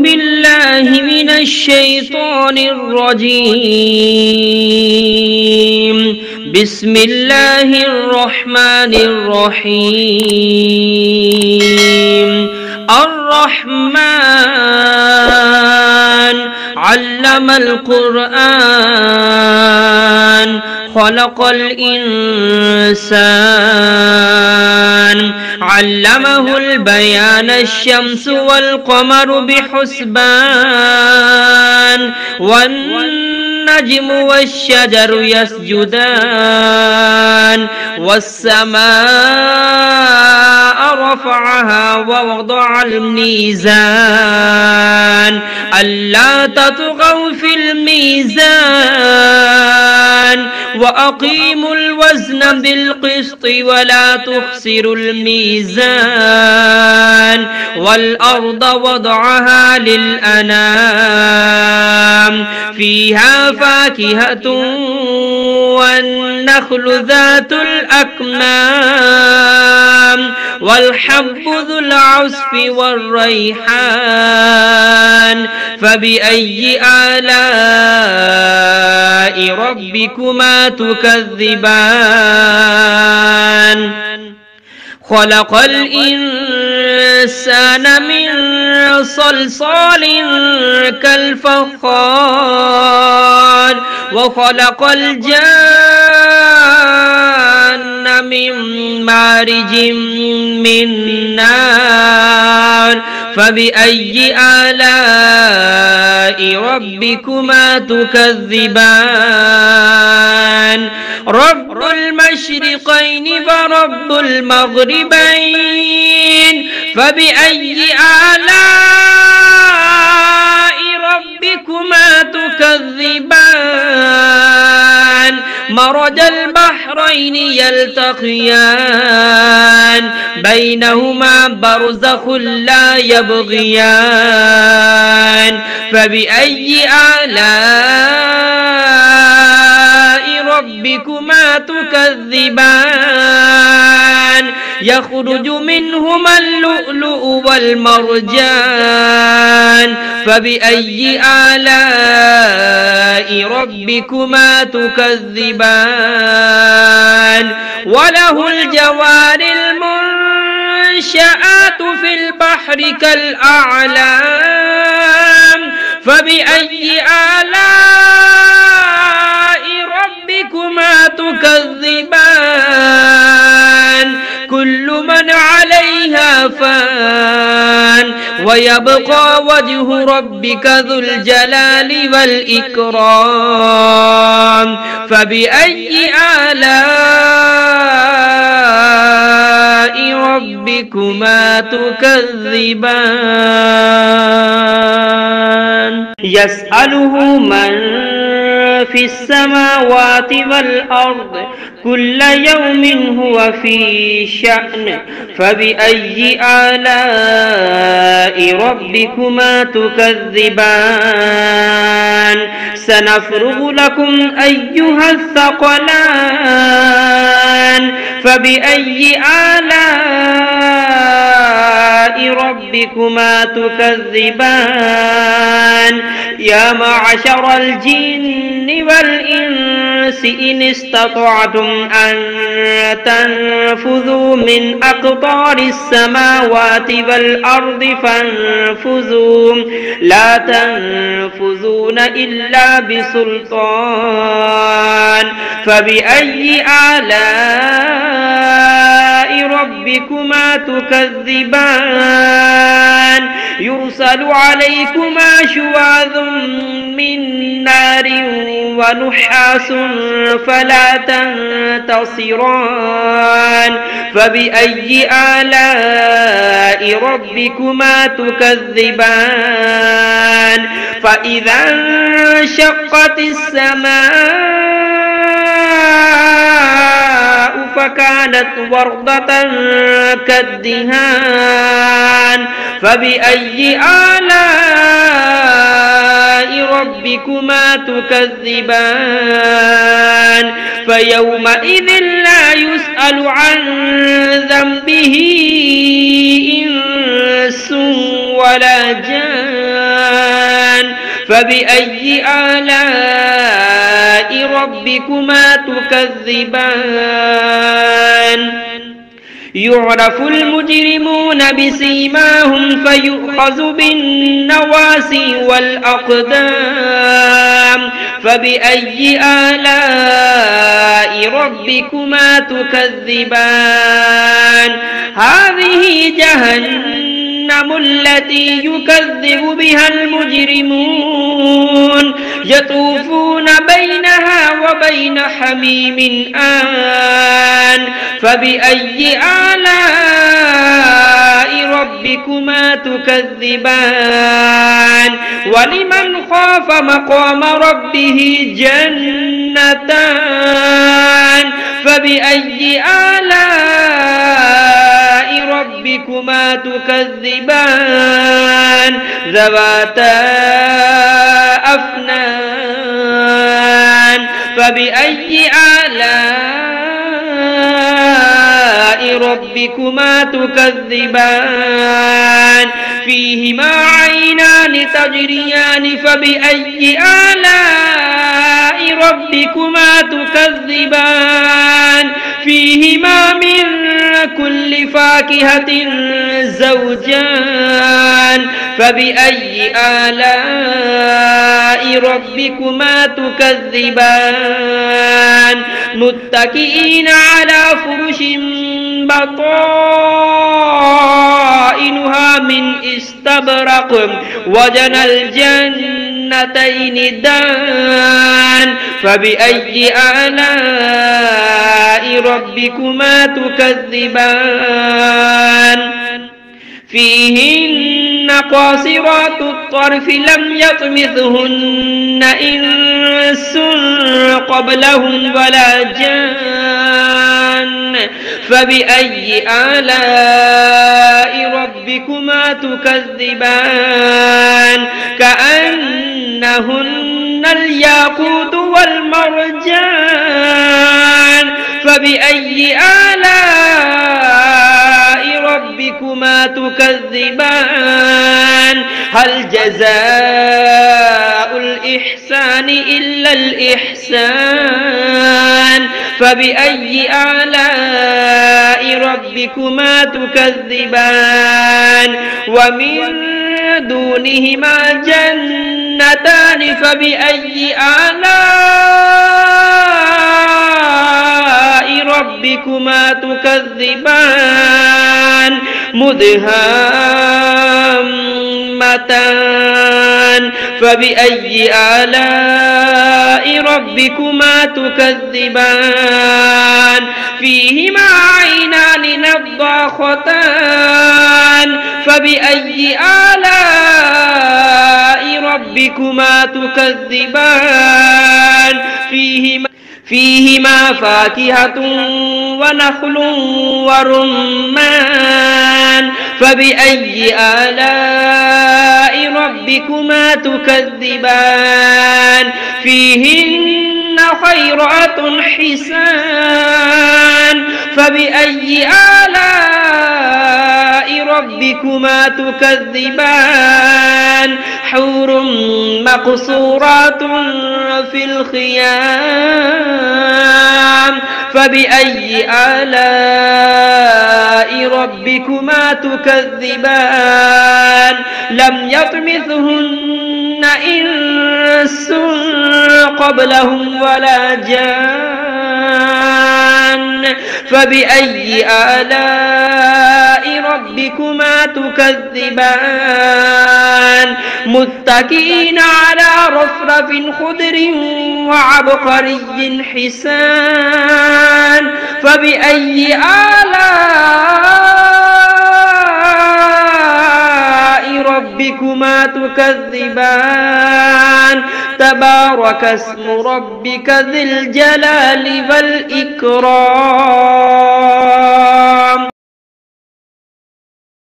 بالله من الشيطان الرجيم. بسم الله الرحمن الرحيم. الرحمن علم القرآن خلق الإنسان علمه البيان الشمس والقمر بحسبان والنجم والشجر يسجدان والسماء رفعها ووضع الميزان ألا تطغوا في الميزان وأقيموا الوزن بالقسط ولا تخسروا الميزان والأرض وضعها للأنام فيها فاكهة والنخل ذات الأكمام والحب ذو العصف والريحان فبأي آلاء ربكما تكذبان خلق الإنسان من صلصال كالفخار وخلق الجان من مارج من نار فبأي آلاء ربكما تكذبان رب المشرقين ورب المغربين فبأي آلاء ربكما تكذبان مرج البحرين يلتقيان بينهما برزخ لا يبغيان فبأي آلاء ربكما تكذبان يخرج منهما اللؤلؤ والمرجان فبأي آلاء ربكما تكذبان وله الجوار المنشآت في البحر كالأعلام فبأي آلاء ربكما تكذبان كل من عليها فان ويبقى وجه ربك ذو الجلال والإكرام فبأي آلاء ربكما تكذبان يسأله من في السماوات والأرض كل يوم هو في شأن فبأي آلاء ربكما تكذبان سنفرغ لكم أيها الثقلان فبأي آلاء ربكما تكذبان يا معشر الجن والإنس إن استطعتم أن تنفذوا من أقطار السماوات والأرض فانفذوا لا تنفذون إلا بسلطان فبأي آلاء ربكما تكذبان يرسل عليكما شواظ من نار ونحاس فلا تنتصران فبأي آلاء ربكما تكذبان فإذا انشقت السماء فكانت وردة كالدهان فبأي آلاء ربكما تكذبان فيومئذ لا يسأل عن ذنبه إنس ولا جان فبأي آلاء ربكما تكذبان يعرف المجرمون بسيماهم فيؤخذ بالنواسي والأقدام فبأي آلاء ربكما تكذبان هذه جهنم التي يكذب بها المجرمون يطوفون بينها وبين حميم آن فبأي آلاء ربكما تكذبان ولمن خاف مقام ربه جنتان فبأي آلاء ربكما تكذبان ذواتا أفنان فبأي آلاء ربكما تكذبان فيهما عينان تجريان فبأي آلاء ربكما تكذبان فيهما من كل فاكهة زوجان فبأي آلاء ربكما تكذبان متكئين على فرش بطائنها من استبرق وجنى الجنتين دان فبأي آلاء ربكما تكذبان فيهن قاصرات الطرف لم يطمثهن إنس قبلهم ولا جان فبأي آلاء ربكما تكذبان كأنهن الياقوت والمرجان فبأي آلاء ربكما تكذبان هل جزاء الإحسان إلا الإحسان فبأي آلاء ربكما تكذبان ومن دونهما جنتان فبأي آلاء ربكما تكذبان مدهامتان فبأي آلاء ربكما تكذبان فيهما عينان نضاختان فبأي آلاء ربكما تكذبان فيهما فاكهة ونخل ورمان فبأي آلاء ربكما تكذبان فيهن خيرات حسان فبأي آلاء ربكما تكذبان حور مقصورات في الخيام فبأي آلاء ربكما تكذبان لم يطمثهن إنس قبلهم ولا جان فبأي آلاء ربكما تكذبان متكئين على رفرف خضر وعبقري حسان فبأي آلاء ربكما تكذبان تبارك اسم ربك ذي الجلال والإكرام